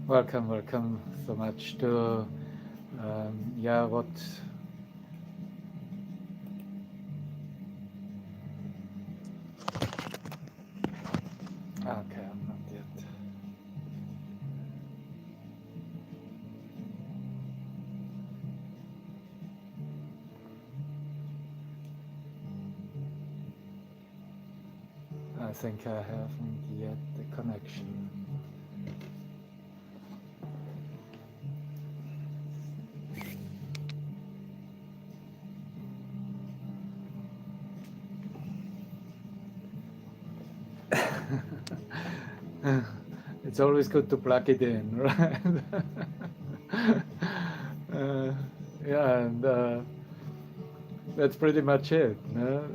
Welcome, welcome so much to yeah, what okay, I'm not yet. I think I haven't yet the connection. It's always good to plug it in, right? uh, yeah, and that's pretty much it. No?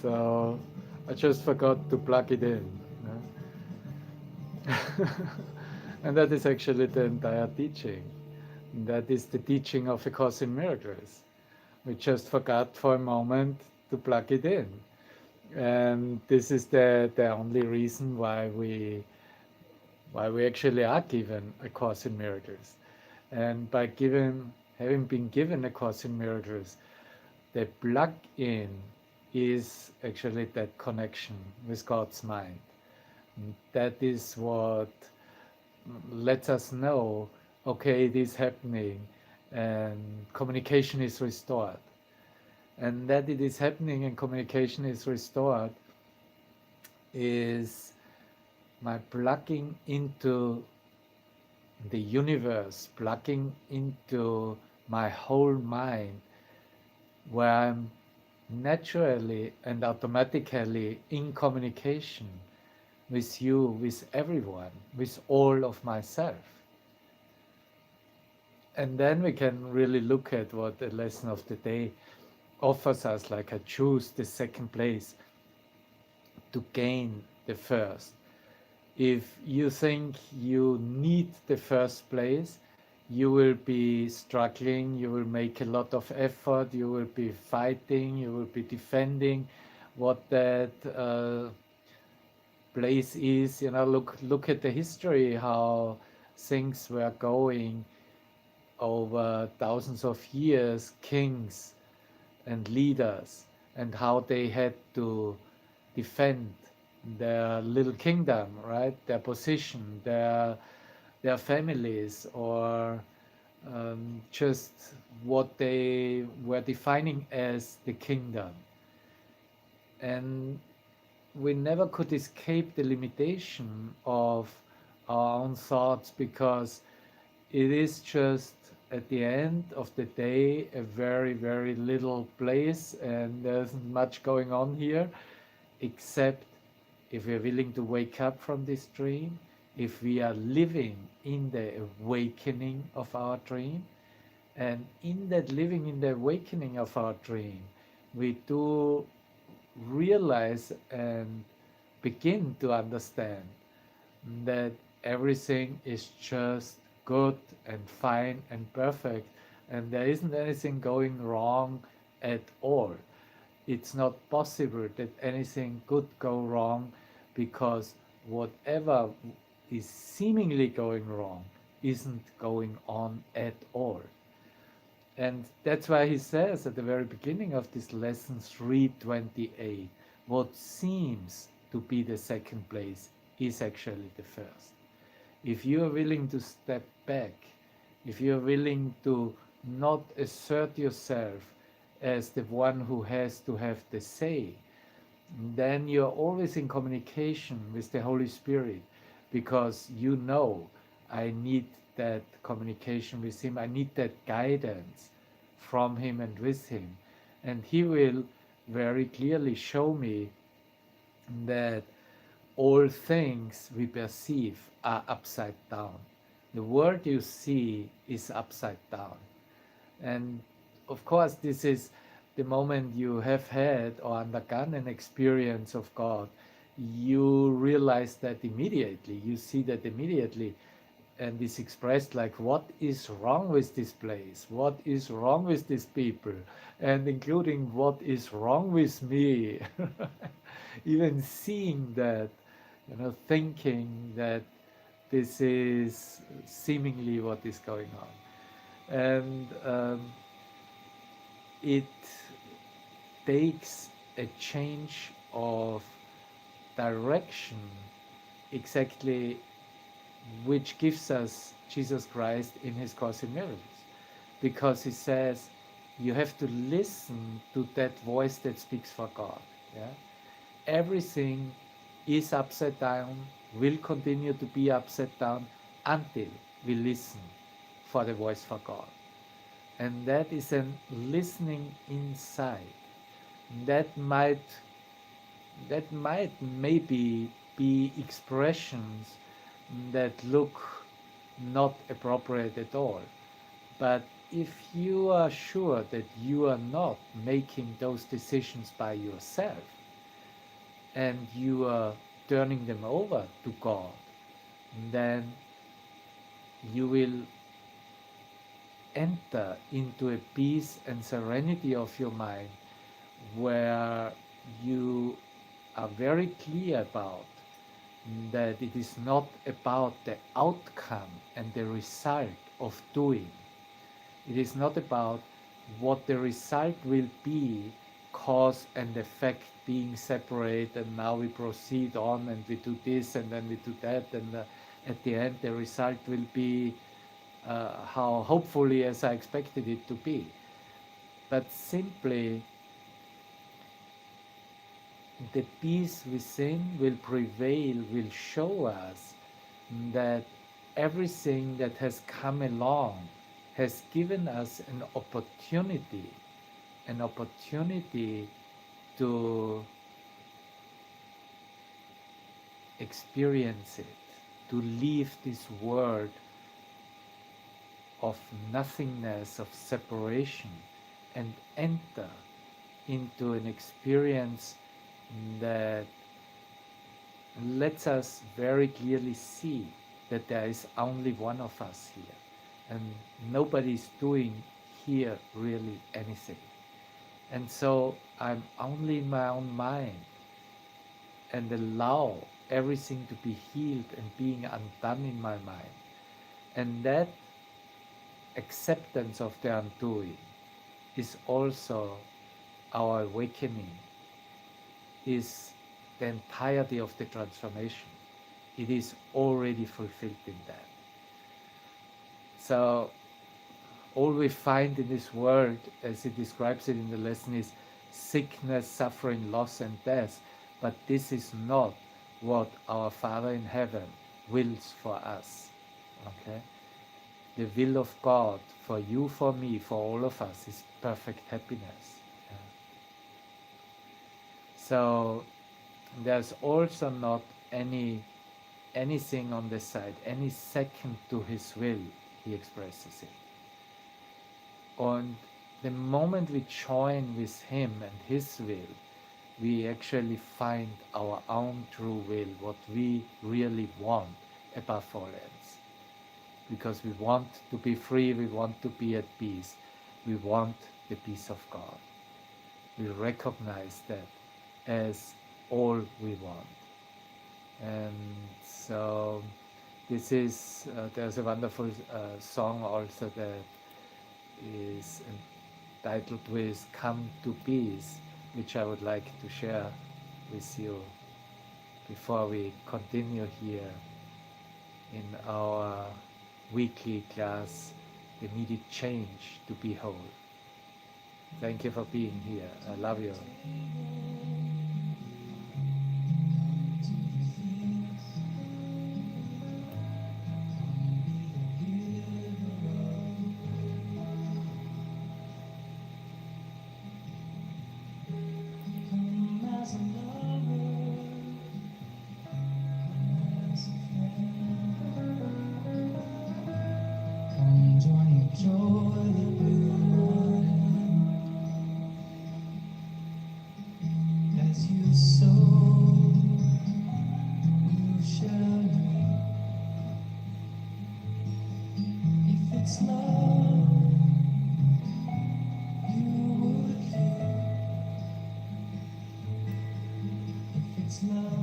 So I just forgot to plug it in. No? And that is actually the entire teaching. That is the teaching of A Course in Miracles. We just forgot for a moment to plug it in. And this is the only reason why we actually are given A Course in Miracles. And by having been given A Course in Miracles, the plug-in is actually that connection with God's mind. And that is what lets us know, okay, it is happening, and communication is restored. And that it is happening and communication is restored is my plugging into the universe, plugging into my whole mind, where I'm naturally and automatically in communication with you, with everyone, with all of myself. And then we can really look at what the lesson of the day offers us, like I choose the second place to gain the first. If you think you need the first place, you will be struggling, you will make a lot of effort, you will be fighting, you will be defending what that place is. You know, look at the history, how things were going over thousands of years, kings and leaders, and how they had to defend their little kingdom, right? Their position, their families, or just what they were defining as the kingdom. And we never could escape the limitation of our own thoughts, because it is just at the end of the day a very, very little place, and there's not much going on here, except if we're willing to wake up from this dream, if we are living in the awakening of our dream. And in that living in the awakening of our dream, we do realize and begin to understand that everything is just good and fine and perfect, and there isn't anything going wrong at all. It's not possible that anything could go wrong, because whatever is seemingly going wrong isn't going on at all. And that's why he says at the very beginning of this lesson 328, what seems to be the second place is actually the first. If you are willing to step back, if you are willing to not assert yourself as the one who has to have the say, then you're always in communication with the Holy Spirit, because you know, I need that communication with Him, I need that guidance from Him and with Him. And He will very clearly show me that all things we perceive are upside down. The world you see is upside down. And of course, this is the moment you have had or undergone an experience of God, you realize that immediately, you see that immediately, and is expressed like, what is wrong with this place? What is wrong with these people? And including what is wrong with me? Even seeing that, thinking that This is seemingly what is going on. And it takes a change of direction exactly which gives us Jesus Christ in his Course in Miracles. Because he says you have to listen to that voice that speaks for God. Yeah? Everything is upside down, will continue to be upside down until we listen for the voice for God. And that is a listening inside. That might maybe be expressions that look not appropriate at all. But if you are sure that you are not making those decisions by yourself and you are turning them over to God, then you will enter into a peace and serenity of your mind where you are very clear about that it is not about the outcome and the result of doing. It is not about what the result will be, cause and effect being separate, and now we proceed on and we do this and then we do that, and at the end the result will be how hopefully as I expected it to be. But simply the peace within will prevail, will show us that everything that has come along has given us an opportunity to experience it, to leave this world of nothingness, of separation, and enter into an experience that lets us very clearly see that there is only one of us here and nobody's doing here really anything. And so I'm only in my own mind and allow everything to be healed and being undone in my mind. And that acceptance of the undoing is also our awakening, is the entirety of the transformation. It is already fulfilled in that. So all we find in this world, as it describes it in the lesson, is sickness, suffering, loss, and death. But this is not what our Father in heaven wills for us. Okay? The will of God for you, for me, for all of us is perfect happiness. Yeah. So there's also not anything on the side, any second to his will, he expresses it. And the moment we join with him and his will, we actually find our own true will, what we really want above all else. Because we want to be free, we want to be at peace, we want the peace of God. We recognize that as all we want. And so this is, there's a wonderful song also that is entitled with Come to Peace, which I would like to share with you before we continue here in our weekly class, The Needed Change to Be Whole. Thank you for being here. I love you. It's love, you would give. If it's love.